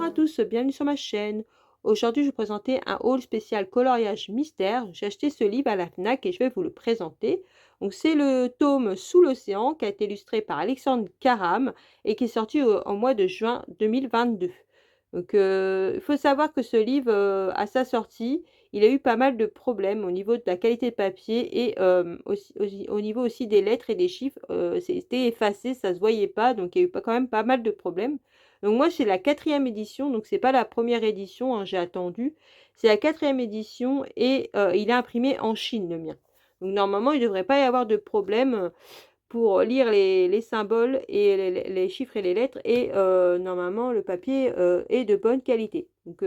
à tous, bienvenue sur ma chaîne. Aujourd'hui, je vais vous présenter un haul spécial coloriage mystère. J'ai acheté ce livre à la FNAC et je vais vous le présenter. Donc, c'est le tome Sous l'océan qui a été illustré par Alexandre Karam et qui est sorti au mois de juin 2022. Donc, il faut savoir que ce livre, à sa sortie, il a eu pas mal de problèmes au niveau de la qualité de papier et au niveau aussi des lettres et des chiffres. C'était effacé, ça se voyait pas, donc il y a eu quand même pas mal de problèmes. Donc moi, c'est la quatrième édition, donc c'est pas la première édition, hein, j'ai attendu. C'est la quatrième édition et il est imprimé en Chine, le mien. Donc normalement, il ne devrait pas y avoir de problème pour lire les symboles et les chiffres et les lettres. Et normalement, le papier est de bonne qualité. Donc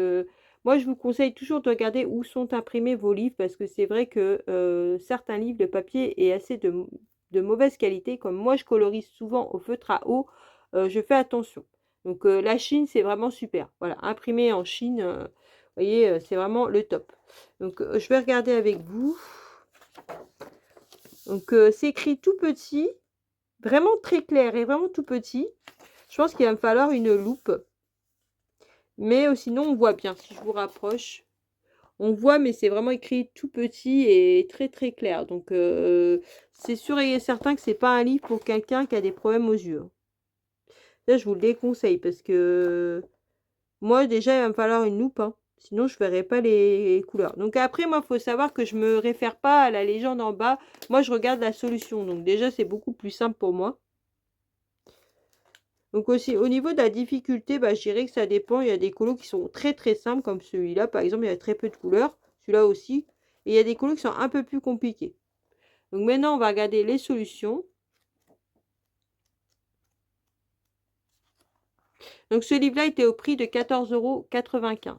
moi, je vous conseille toujours de regarder où sont imprimés vos livres parce que c'est vrai que certains livres, le papier est assez de mauvaise qualité. Comme moi, je colorise souvent au feutre à eau, je fais attention. Donc la Chine, c'est vraiment super. Voilà, imprimé en Chine, vous voyez, c'est vraiment le top. Donc je vais regarder avec vous. Donc c'est écrit tout petit, vraiment très clair et vraiment tout petit. Je pense qu'il va me falloir une loupe. Mais sinon, on voit bien. Si je vous rapproche, on voit, mais c'est vraiment écrit tout petit et très très clair. Donc c'est sûr et certain que c'est pas un livre pour quelqu'un qui a des problèmes aux yeux. Là, je vous le déconseille parce que moi, déjà, il va me falloir une loupe, hein. Sinon, je ne verrai pas les couleurs. Donc après, moi, il faut savoir que je ne me réfère pas à la légende en bas. Moi, je regarde la solution. Donc déjà, c'est beaucoup plus simple pour moi. Donc aussi, au niveau de la difficulté, bah, je dirais que ça dépend. Il y a des colos qui sont très très simples, comme celui-là. Par exemple, il y a très peu de couleurs. Celui-là aussi. Et il y a des colos qui sont un peu plus compliqués. Donc maintenant, on va regarder les solutions. Donc ce livre-là était au prix de 14,95 €.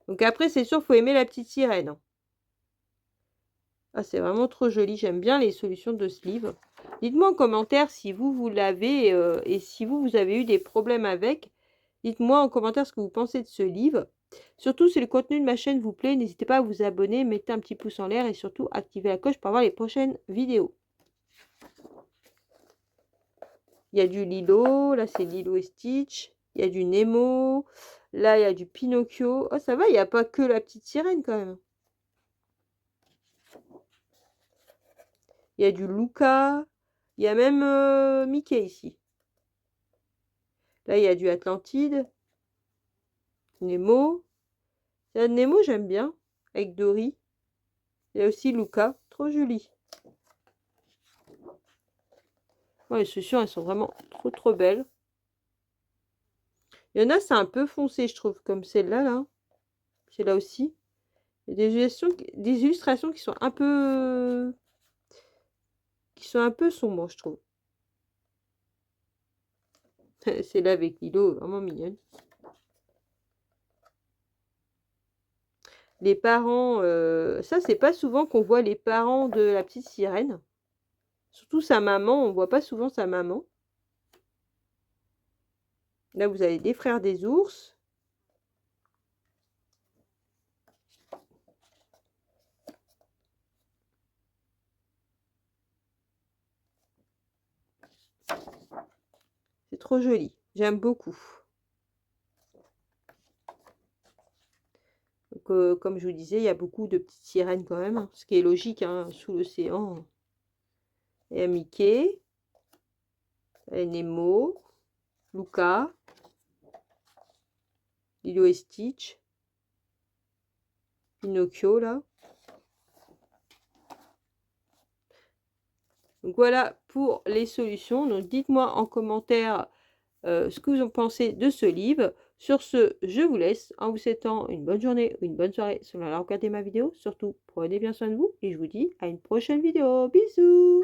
Donc après, c'est sûr, il faut aimer la petite sirène. Ah, c'est vraiment trop joli. J'aime bien les solutions de ce livre. Dites-moi en commentaire si vous l'avez et si vous avez eu des problèmes avec. Dites-moi en commentaire ce que vous pensez de ce livre. Surtout, si le contenu de ma chaîne vous plaît, n'hésitez pas à vous abonner, mettez un petit pouce en l'air et surtout activez la cloche pour avoir les prochaines vidéos. Il y a du Lilo, là c'est Lilo et Stitch. Il y a du Nemo. Là, il y a du Pinocchio. Oh, ça va, il n'y a pas que la petite sirène quand même. Il y a du Luca. Il y a même Mickey ici. Là, il y a du Atlantide. Nemo. Nemo, j'aime bien. Avec Dory. Il y a aussi Luca. Trop joli. Ouais, les solutions, elles sont vraiment trop trop belles. Il y en a, c'est un peu foncé, je trouve, comme celle-là, là. Celle-là aussi. Il y a des illustrations qui sont un peu... sombres, je trouve. Celle-là avec Lilo, vraiment mignonne. Les parents... ça, c'est pas souvent qu'on voit les parents de la petite sirène. Surtout sa maman, on voit pas souvent sa maman. Là, vous avez des frères des ours. C'est trop joli. J'aime beaucoup. Donc, comme je vous disais, il y a beaucoup de petites sirènes quand même. Ce qui est logique, hein, sous l'océan. Il y a Mickey. Il y a Nemo. Luca. Lilo et Stitch. Pinocchio, là. Donc voilà pour les solutions. Donc dites-moi en commentaire ce que vous en pensez de ce livre. Sur ce, je vous laisse en vous souhaitant une bonne journée ou une bonne soirée selon la regardé ma vidéo. Surtout, prenez bien soin de vous et je vous dis à une prochaine vidéo. Bisous!